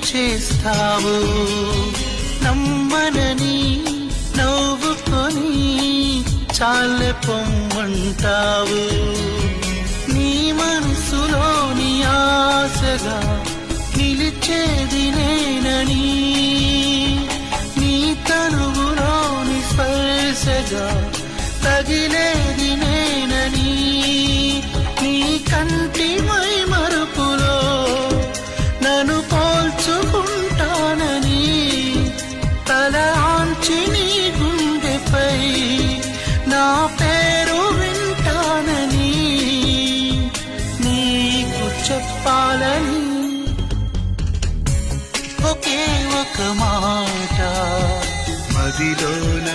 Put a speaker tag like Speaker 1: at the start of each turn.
Speaker 1: చేస్తావు నమ్మనని నవ్వుకొని చాలే పొమ్మంటావు నీ మనసులోని ఆశగా నిలిచేది నేనని నీ తనువులోని స్పర్శగా తగిలేది నేనని నీ కంటి మై మరుపులో నన్ను పోల్చుకుంటానని తల ఆంచి నీ గుండెపై నా పేరు వింటానని నీకు చెప్పాలని ఒకే ఒక మాట మదిలోన